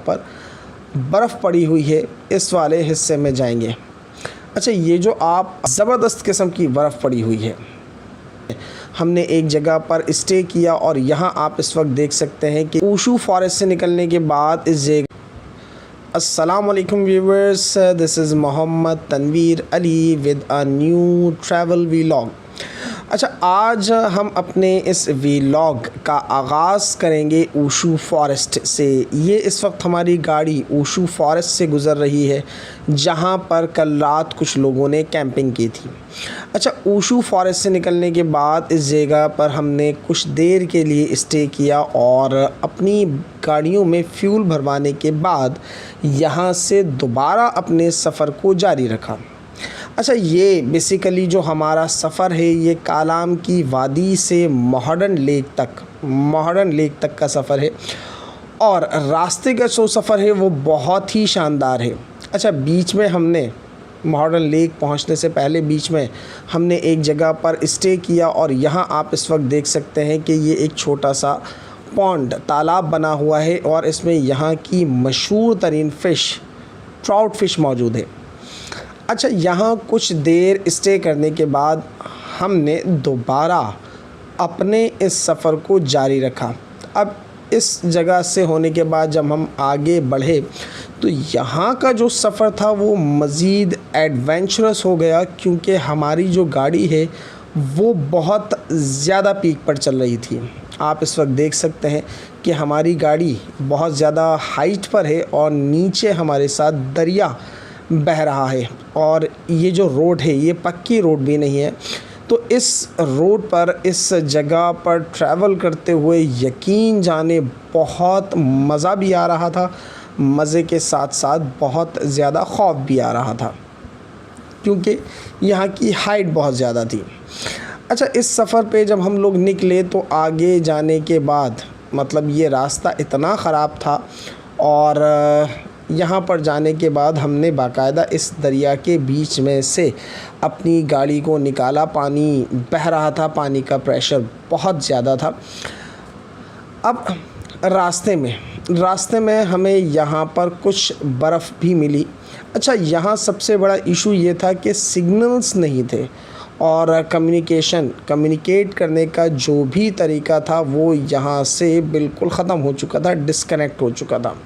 पर बर्फ़ पड़ी हुई है इस वाले हिस्से में जाएंगे। अच्छा, ये जो आप ज़बरदस्त किस्म की बर्फ़ पड़ी हुई है, हमने एक जगह पर स्टे किया और यहाँ आप इस वक्त देख सकते हैं कि ऊशू फॉरेस्ट से निकलने के बाद इस जगह। अस्सलाम वालेकुम viewers, this is Mohammad Tanveer Ali with a new travel vlog. अच्छा, आज हम अपने इस व्लॉग का आगाज़ करेंगे ऊशू फॉरेस्ट से। ये इस वक्त हमारी गाड़ी ऊशू फॉरेस्ट से गुज़र रही है, जहाँ पर कल रात कुछ लोगों ने कैंपिंग की थी। अच्छा, ऊशू फॉरेस्ट से निकलने के बाद इस जगह पर हमने कुछ देर के लिए स्टे किया और अपनी गाड़ियों में फ्यूल भरवाने के बाद यहाँ से दोबारा अपने सफ़र को जारी रखा। अच्छा, ये बेसिकली जो हमारा सफ़र है ये कालाम की वादी से मोहर्डन लेक तक का सफ़र है और रास्ते का जो सफ़र है वो बहुत ही शानदार है। अच्छा, बीच में हमने मोहर्डन लेक पहुंचने से पहले बीच में हमने एक जगह पर स्टे किया और यहाँ आप इस वक्त देख सकते हैं कि ये एक छोटा सा पॉन्ड तालाब बना हुआ है और इसमें यहाँ की मशहूर तरीन फ़िश ट्राउट फ़िश मौजूद है। अच्छा, यहाँ कुछ देर स्टे करने के बाद हमने दोबारा अपने इस सफ़र को जारी रखा। अब इस जगह से होने के बाद जब हम आगे बढ़े तो यहाँ का जो सफ़र था वो मज़ीद एडवेंचरस हो गया, क्योंकि हमारी जो गाड़ी है वो बहुत ज़्यादा पीक पर चल रही थी। आप इस वक्त देख सकते हैं कि हमारी गाड़ी बहुत ज़्यादा हाइट पर है और नीचे हमारे साथ दरिया बह रहा है और ये जो रोड है ये पक्की रोड भी नहीं है। तो इस रोड पर इस जगह पर ट्रैवल करते हुए यकीन जाने बहुत मज़ा भी आ रहा था, मज़े के साथ साथ बहुत ज़्यादा खौफ भी आ रहा था, क्योंकि यहाँ की हाइट बहुत ज़्यादा थी। अच्छा, इस सफ़र पे जब हम लोग निकले तो आगे जाने के बाद मतलब ये रास्ता इतना ख़राब था और यहाँ पर जाने के बाद हमने बाकायदा इस दरिया के बीच में से अपनी गाड़ी को निकाला। पानी बह रहा था, पानी का प्रेशर बहुत ज़्यादा था। अब रास्ते में हमें यहाँ पर कुछ बर्फ़ भी मिली। अच्छा, यहाँ सबसे बड़ा इशू ये था कि सिग्नल्स नहीं थे और कम्युनिकेट करने का जो भी तरीका था वो यहाँ से बिल्कुल ख़त्म हो चुका था, डिस्कनेक्ट हो चुका था।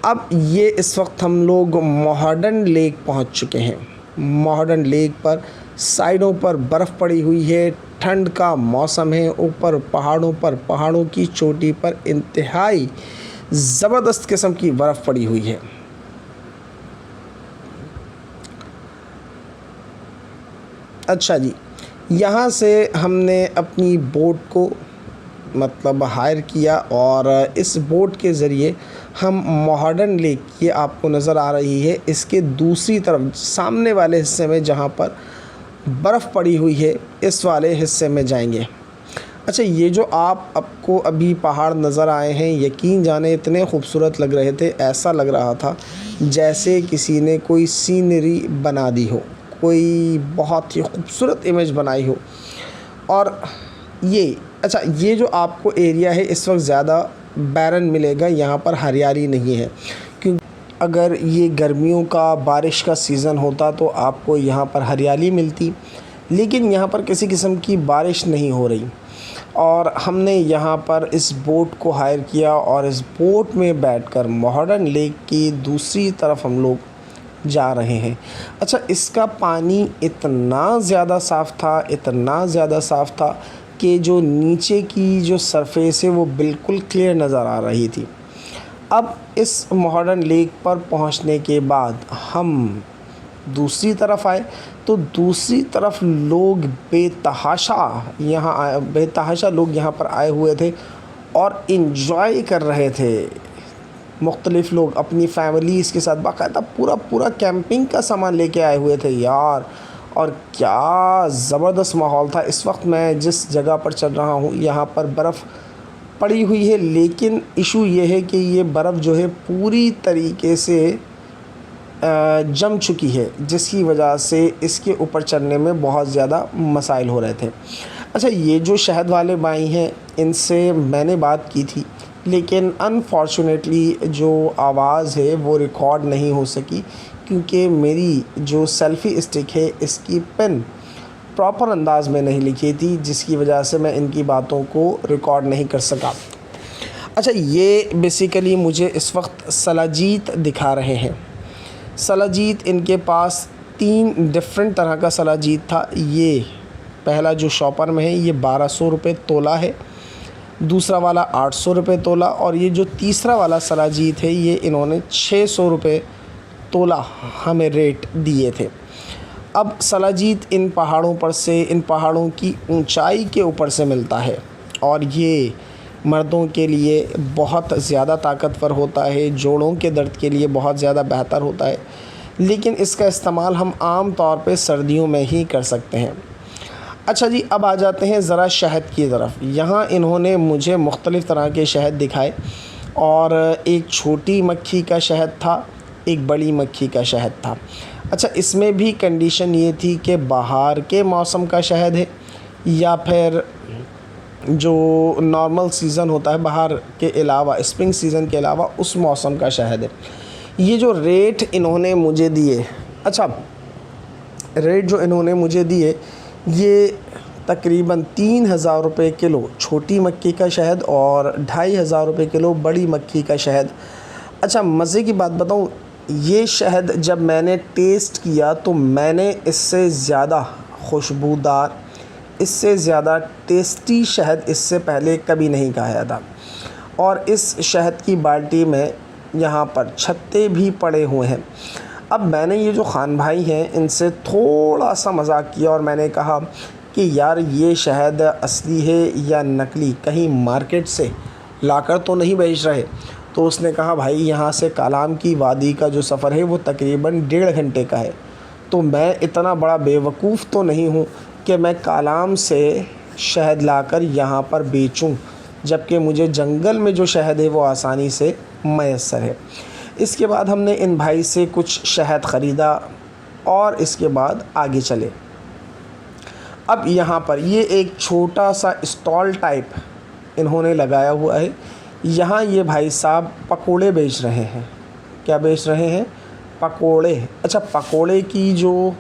अब ये इस वक्त हम लोग मोहर्डन लेक पहुंच चुके हैं। मोहर्डन लेक पर साइडों पर बर्फ़ पड़ी हुई है, ठंड का मौसम है, ऊपर पहाड़ों की चोटी पर इंतहाई ज़बरदस्त किस्म की बर्फ़ पड़ी हुई है। अच्छा जी, यहाँ से हमने अपनी बोट को मतलब हायर किया और इस बोट के ज़रिए हम मोहर्डन लेक, ये आपको नज़र आ रही है, इसके दूसरी तरफ सामने वाले हिस्से में जहाँ पर बर्फ़ पड़ी हुई है इस वाले हिस्से में जाएंगे। अच्छा, ये जो आपको अभी पहाड़ नज़र आए हैं, यकीन जाने इतने खूबसूरत लग रहे थे, ऐसा लग रहा था जैसे किसी ने कोई सीनरी बना दी हो, कोई बहुत ही खूबसूरत इमेज बनाई हो। और ये जो आपको एरिया है इस वक्त ज़्यादा बैरन मिलेगा, यहाँ पर हरियाली नहीं है, क्योंकि अगर ये गर्मियों का बारिश का सीज़न होता तो आपको यहाँ पर हरियाली मिलती, लेकिन यहाँ पर किसी किस्म की बारिश नहीं हो रही। और हमने यहाँ पर इस बोट को हायर किया और इस बोट में बैठकर मोहर्डन लेक की दूसरी तरफ हम लोग जा रहे हैं। अच्छा, इसका पानी इतना ज़्यादा साफ़ था कि जो नीचे की जो सरफेस है वो बिल्कुल क्लियर नज़र आ रही थी। अब इस मोहर्डन लेक पर पहुंचने के बाद हम दूसरी तरफ आए तो दूसरी तरफ लोग बेतहाशा लोग यहाँ पर आए हुए थे और इन्जॉय कर रहे थे। मुख्तलिफ़ लोग अपनी फैमिलीज़ के साथ बाकायदा पूरा कैंपिंग का सामान लेके आए हुए थे यार, और क्या ज़बरदस्त माहौल था। इस वक्त मैं जिस जगह पर चल रहा हूँ यहाँ पर बर्फ़ पड़ी हुई है, लेकिन इशू ये है कि ये बर्फ़ जो है पूरी तरीके से जम चुकी है, जिसकी वजह से इसके ऊपर चढ़ने में बहुत ज़्यादा मसाइल हो रहे थे। अच्छा, ये जो शहद वाले भाई हैं इनसे मैंने बात की थी लेकिन अनफॉर्चुनेटली जो आवाज़ है वो रिकॉर्ड नहीं हो सकी, क्योंकि मेरी जो सेल्फ़ी स्टिक है इसकी पिन प्रॉपर अंदाज़ में नहीं लिखी थी, जिसकी वजह से मैं इनकी बातों को रिकॉर्ड नहीं कर सका। अच्छा, ये बेसिकली मुझे इस वक्त सलाजीत दिखा रहे हैं। सलाजीत इनके पास 3 डिफरेंट तरह का सलाजीत था। ये पहला जो शॉपर में है ये 1200 रुपये तोला है, दूसरा वाला 800 रुपये तोला, और ये जो तीसरा वाला सलाजीत है ये इन्होंने 600 रुपये तोला हमें रेट दिए थे। अब सलाजीत इन पहाड़ों पर से, इन पहाड़ों की ऊंचाई के ऊपर से मिलता है, और ये मर्दों के लिए बहुत ज़्यादा ताकतवर होता है, जोड़ों के दर्द के लिए बहुत ज़्यादा बेहतर होता है, लेकिन इसका इस्तेमाल हम आम तौर पे सर्दियों में ही कर सकते हैं। अच्छा जी, अब आ जाते हैं ज़रा शहद की तरफ। यहाँ इन्होंने मुझे मुख्तलिफ़ तरह के शहद दिखाए, और एक छोटी मक्खी का शहद था, एक बड़ी मक्खी का शहद था। अच्छा, इसमें भी कंडीशन ये थी कि बाहर के मौसम का शहद है या फिर जो नॉर्मल सीज़न होता है बाहर के अलावा, स्प्रिंग सीज़न के अलावा, उस मौसम का शहद है। ये जो रेट इन्होंने मुझे दिए, अच्छा रेट जो इन्होंने मुझे दिए ये तकरीबन 3000 रुपये किलो छोटी मक्खी का शहद और 2500 रुपये किलो बड़ी मक्खी का शहद। अच्छा, मज़े की बात बताऊँ, ये शहद जब मैंने टेस्ट किया तो मैंने इससे ज़्यादा खुशबूदार, इससे ज़्यादा टेस्टी शहद इससे पहले कभी नहीं खाया था। और इस शहद की बाल्टी में यहाँ पर छत्ते भी पड़े हुए हैं। अब मैंने ये जो खान भाई हैं इनसे थोड़ा सा मजाक किया और मैंने कहा कि यार ये शहद असली है या नकली, कहीं मार्केट से लाकर तो नहीं बेच रहे। तो उसने कहा भाई यहाँ से कालाम की वादी का जो सफ़र है वो तकरीबन 1.5 घंटे का है। तो मैं इतना बड़ा बेवकूफ़ तो नहीं हूँ कि मैं कालाम से शहद लाकर यहाँ पर बेचूं, जबकि मुझे जंगल में जो शहद है वो आसानी से मैसर है। इसके बाद हमने इन भाई से कुछ शहद ख़रीदा और इसके बाद आगे चले। अब यहाँ पर ये एक छोटा सा स्टॉल टाइप इन्होंने लगाया हुआ है। यहाँ ये भाई साहब पकोड़े बेच रहे हैं। क्या बेच रहे हैं? पकोड़े। अच्छा, पकोड़े की जो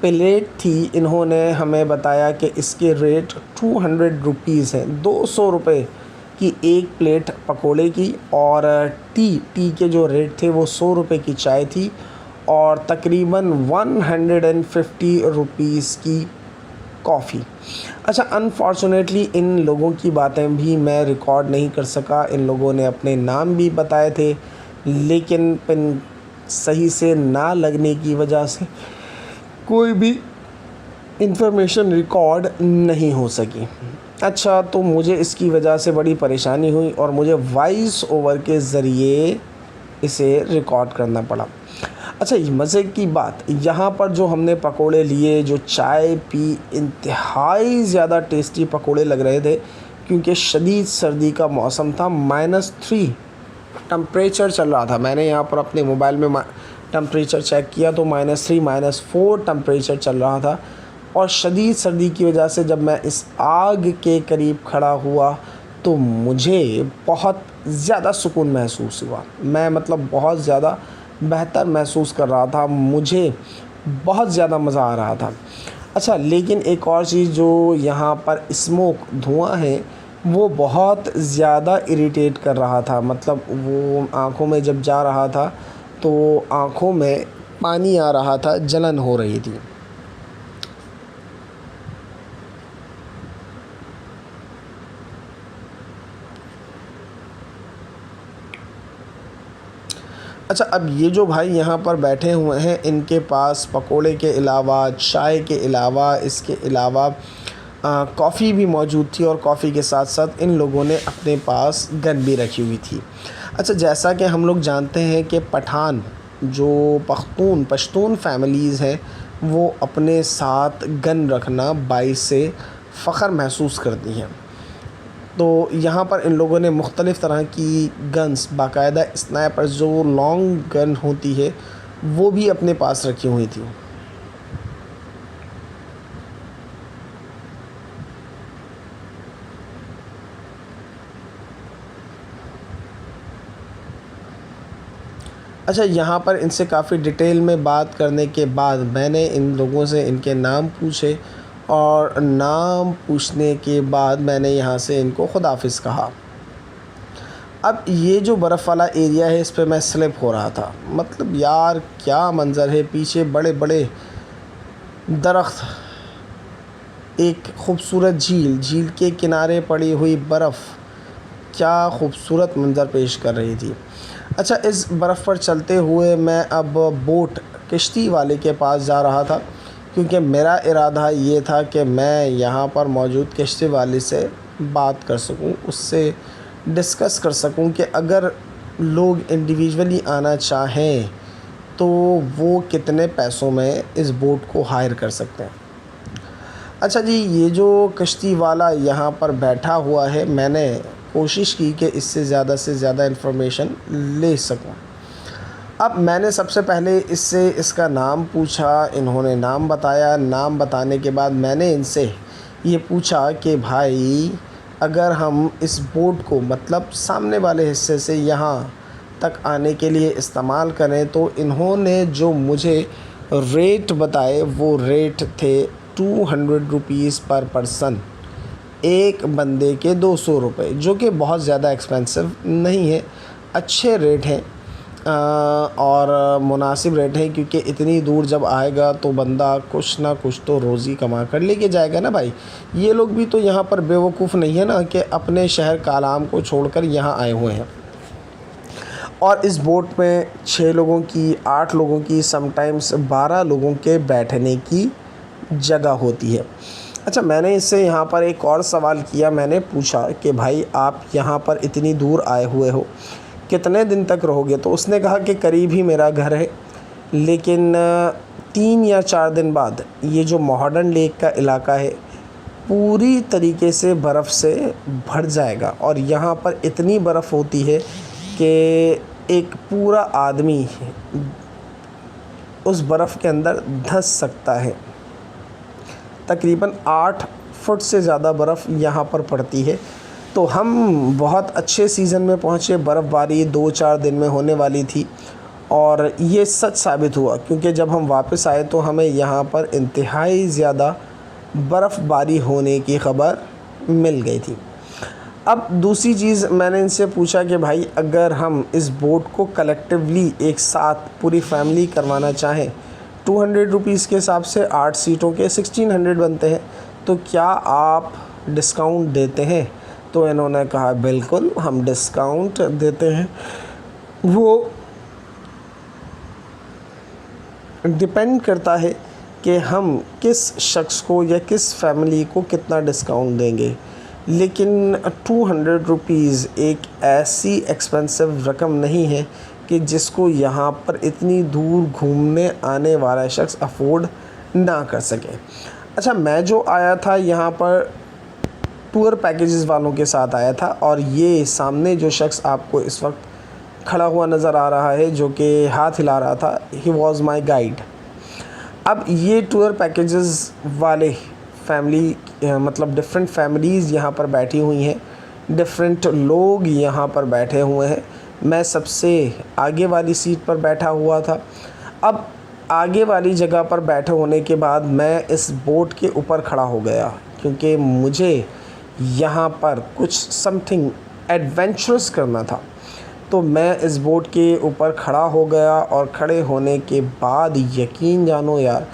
प्लेट थी इन्होंने हमें बताया कि इसके रेट 200 रुपीज़ हैं, 200 रुपये की एक प्लेट पकोड़े की। और टी के जो रेट थे वो 100 रुपये की चाय थी और तकरीबन 150 रुपीज़ की कॉफ़ी। अच्छा, अनफॉर्चुनेटली इन लोगों की बातें भी मैं रिकॉर्ड नहीं कर सका। इन लोगों ने अपने नाम भी बताए थे, लेकिन पिन सही से ना लगने की वजह से कोई भी इंफॉर्मेशन रिकॉर्ड नहीं हो सकी। अच्छा, तो मुझे इसकी वजह से बड़ी परेशानी हुई और मुझे वॉइस ओवर के ज़रिए इसे रिकॉर्ड करना पड़ा। अच्छा, ये मज़े की बात, यहाँ पर जो हमने पकोड़े लिए, जो चाय पी, इंतहाई ज़्यादा टेस्टी पकोड़े लग रहे थे, क्योंकि शदीद सर्दी का मौसम था। -3 टेम्परेचर चल रहा था। मैंने यहाँ पर अपने मोबाइल में टेम्परेचर चेक किया तो -3 -4 टेम्परेचर चल रहा था। और शदीद सर्दी की वजह से जब मैं इस आग के करीब खड़ा हुआ तो मुझे बहुत ज़्यादा सुकून महसूस हुआ। मैं मतलब बहुत ज़्यादा बेहतर महसूस कर रहा था, मुझे बहुत ज़्यादा मज़ा आ रहा था। अच्छा, लेकिन एक और चीज़ जो यहाँ पर स्मोक, धुआं है, वो बहुत ज़्यादा इरिटेट कर रहा था। मतलब वो आँखों में जब जा रहा था तो आँखों में पानी आ रहा था, जलन हो रही थी। अच्छा, अब ये जो भाई यहाँ पर बैठे हुए हैं इनके पास पकोड़े के अलावा, चाय के अलावा, इसके अलावा कॉफ़ी भी मौजूद थी और कॉफ़ी के साथ साथ इन लोगों ने अपने पास गन भी रखी हुई थी। अच्छा, जैसा कि हम लोग जानते हैं कि पठान जो पश्तून फैमिलीज़ हैं वो अपने साथ गन रखना बाइस से फ़ख्र महसूस करती हैं। तो यहाँ पर इन लोगों ने मुख्तलिफ़ तरह की गन्स, बाकायदा स्नाइपर जो लॉन्ग गन होती है वो भी अपने पास रखी हुई थी। अच्छा, यहाँ पर इनसे काफ़ी डिटेल में बात करने के बाद मैंने इन लोगों से इनके नाम पूछे और नाम पूछने के बाद मैंने यहाँ से इनको खुदाफिज़ कहा। अब ये जो बर्फ़ वाला एरिया है इस पे मैं स्लिप हो रहा था। मतलब यार क्या मंज़र है, पीछे बड़े बड़े दरख्त, एक खूबसूरत झील के किनारे पड़ी हुई बर्फ़ क्या खूबसूरत मंज़र पेश कर रही थी। अच्छा, इस बर्फ़ पर चलते हुए मैं अब बोट किश्ती वाले के पास जा रहा था, क्योंकि मेरा इरादा ये था कि मैं यहाँ पर मौजूद किश्ती वाले से बात कर सकूँ, उससे डिस्कस कर सकूँ कि अगर लोग इंडिविजुअली आना चाहें तो वो कितने पैसों में इस बोट को हायर कर सकते हैं। अच्छा जी, ये जो कश्ती वाला यहाँ पर बैठा हुआ है, मैंने कोशिश की कि इससे ज़्यादा इन्फॉर्मेशन ले सकूं। अब मैंने सबसे पहले इससे इसका नाम पूछा, इन्होंने नाम बताया। नाम बताने के बाद मैंने इनसे ये पूछा कि भाई अगर हम इस बोट को मतलब सामने वाले हिस्से से यहाँ तक आने के लिए इस्तेमाल करें, तो इन्होंने जो मुझे रेट बताए वो रेट थे 200 रुपीज़ पर पर्सन, एक बंदे के 200 रुपये, जो कि बहुत ज़्यादा एक्सपेंसिव नहीं है, अच्छे रेट हैं और मुनासिब रेट हैं, क्योंकि इतनी दूर जब आएगा तो बंदा कुछ ना कुछ तो रोज़ी कमा कर लेके जाएगा ना भाई। ये लोग भी तो यहाँ पर बेवकूफ़ नहीं है ना कि अपने शहर कालाम को छोड़कर यहाँ आए हुए हैं। और इस बोट में 6 लोगों की, 8 लोगों की, समटाइम्स 12 लोगों के बैठने की जगह होती है। अच्छा, मैंने इससे यहाँ पर एक और सवाल किया। मैंने पूछा कि भाई आप यहाँ पर इतनी दूर आए हुए हो, कितने दिन तक रहोगे? तो उसने कहा कि करीब ही मेरा घर है, लेकिन 3 या 4 दिन बाद ये जो मॉडर्न लेक का इलाका है पूरी तरीके से बर्फ़ से भर जाएगा और यहाँ पर इतनी बर्फ़ होती है कि एक पूरा आदमी उस बर्फ़ के अंदर धंस सकता है। तकरीबन 8 फुट से ज़्यादा बर्फ़ यहाँ पर पड़ती है। तो हम बहुत अच्छे सीज़न में पहुँचे, बर्फ़बारी 2-4 दिन में होने वाली थी और ये सच साबित हुआ, क्योंकि जब हम वापस आए तो हमें यहाँ पर इंतहाई ज़्यादा बर्फ़बारी होने की ख़बर मिल गई थी। अब दूसरी चीज़ मैंने इनसे पूछा कि भाई अगर हम इस बोट को कलेक्टिवली एक साथ पूरी फैमिली करवाना चाहें, 200 रुपीज़ के हिसाब से 8 सीटों के 1600 बनते हैं, तो क्या आप डिस्काउंट देते हैं? तो इन्होंने कहा बिल्कुल हम डिस्काउंट देते हैं। वो डिपेंड करता है कि हम किस शख्स को या किस फैमिली को कितना डिस्काउंट देंगे, लेकिन 200 रुपीज़ एक ऐसी एक्सपेंसिव रकम नहीं है कि जिसको यहाँ पर इतनी दूर घूमने आने वाला शख्स अफोर्ड ना कर सके। अच्छा, मैं जो आया था यहाँ पर टूर पैकेजेस वालों के साथ आया था और ये सामने जो शख्स आपको इस वक्त खड़ा हुआ नज़र आ रहा है जो कि हाथ हिला रहा था, ही वॉज़ माई गाइड। अब ये टूर पैकेजेस वाले फैमिली मतलब डिफरेंट फैमिलीज़ यहाँ पर बैठी हुई हैं, डिफरेंट लोग यहाँ पर बैठे हुए हैं। मैं सबसे आगे वाली सीट पर बैठा हुआ था। अब आगे वाली जगह पर बैठे होने के बाद मैं इस बोट के ऊपर खड़ा हो गया, क्योंकि मुझे यहाँ पर कुछ समथिंग एडवेंचरस करना था। तो मैं इस बोट के ऊपर खड़ा हो गया और खड़े होने के बाद यकीन जानो यार,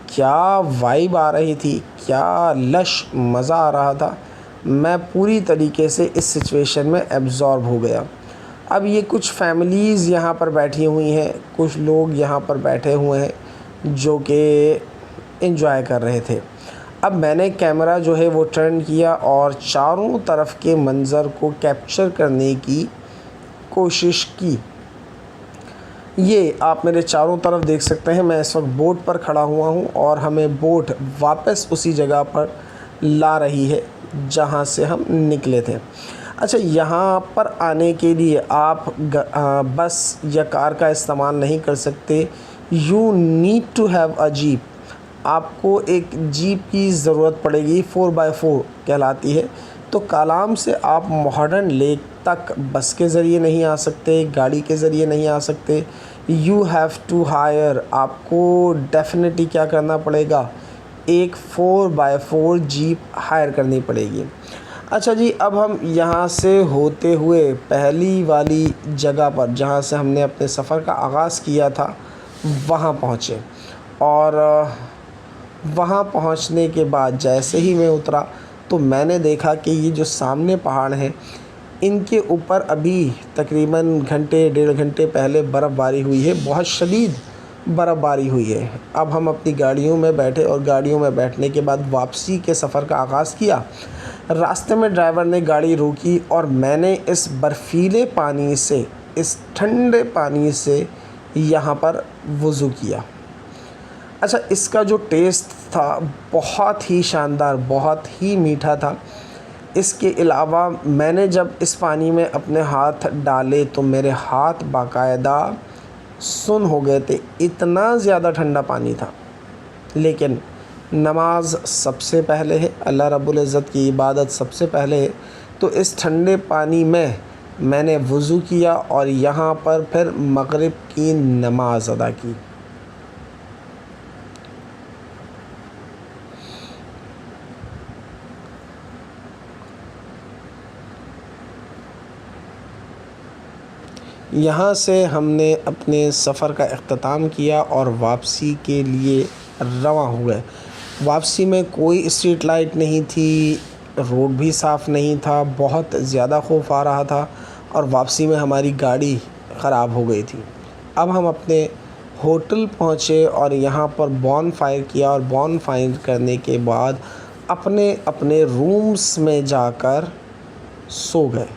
क्या वाइब आ रही थी, क्या लश मज़ा आ रहा था। मैं पूरी तरीके से इस सिचुएशन में एब्ज़ॉर्ब हो गया। अब ये कुछ फैमिलीज़ यहाँ पर बैठी हुई हैं, कुछ लोग यहाँ पर बैठे हुए हैं जो कि एंजॉय कर रहे थे। अब मैंने कैमरा जो है वो टर्न किया और चारों तरफ के मंज़र को कैप्चर करने की कोशिश की। ये आप मेरे चारों तरफ देख सकते हैं, मैं इस वक्त बोट पर खड़ा हुआ हूँ और हमें बोट वापस उसी जगह पर ला रही है जहाँ से हम निकले थे। अच्छा, यहाँ पर आने के लिए आप बस या कार का इस्तेमाल नहीं कर सकते। You need to have a jeep. आपको एक जीप की ज़रूरत पड़ेगी, 4x4 कहलाती है, तो कालाम से आप मॉडर्न लेक तक बस के ज़रिए नहीं आ सकते, गाड़ी के ज़रिए नहीं आ सकते। यू हैव टू हायर, आपको डेफिनेटली क्या करना पड़ेगा, एक 4x4 जीप हायर करनी पड़ेगी। अच्छा जी, अब हम यहाँ से होते हुए पहली वाली जगह पर जहाँ से हमने अपने सफ़र का आगाज़ किया था वहाँ पहुँचे, और वहाँ पहुँचने के बाद जैसे ही मैं उतरा तो मैंने देखा कि ये जो सामने पहाड़ हैं इनके ऊपर अभी तकरीबन घंटे 1.5 घंटे पहले बर्फ़बारी हुई है, बहुत शदीद बर्फ़बारी हुई है। अब हम अपनी गाड़ियों में बैठे और गाड़ियों में बैठने के बाद वापसी के सफ़र का आगाज़ किया। रास्ते में ड्राइवर ने गाड़ी रोकी और मैंने इस बर्फ़ीले पानी से, इस ठंडे पानी से यहाँ पर वज़ू किया। अच्छा, इसका जो टेस्ट था बहुत ही शानदार, बहुत ही मीठा था। इसके अलावा मैंने जब इस पानी में अपने हाथ डाले तो मेरे हाथ बाकायदा सुन्न हो गए थे, इतना ज़्यादा ठंडा पानी था। लेकिन नमाज सबसे पहले है, अल्लाह रब्बुल इज़्ज़त की इबादत सबसे पहले है। तो इस ठंडे पानी में मैंने वज़ू किया और यहाँ पर फिर मग़रिब की नमाज़ अदा की। यहाँ से हमने अपने सफ़र का इख्तिताम किया और वापसी के लिए रवां हुए। वापसी में कोई स्ट्रीट लाइट नहीं थी, रोड भी साफ़ नहीं था, बहुत ज़्यादा खौफ आ रहा था और वापसी में हमारी गाड़ी ख़राब हो गई थी। अब हम अपने होटल पहुँचे और यहाँ पर बॉनफायर किया और बॉनफायर करने के बाद अपने अपने रूम्स में जाकर सो गए।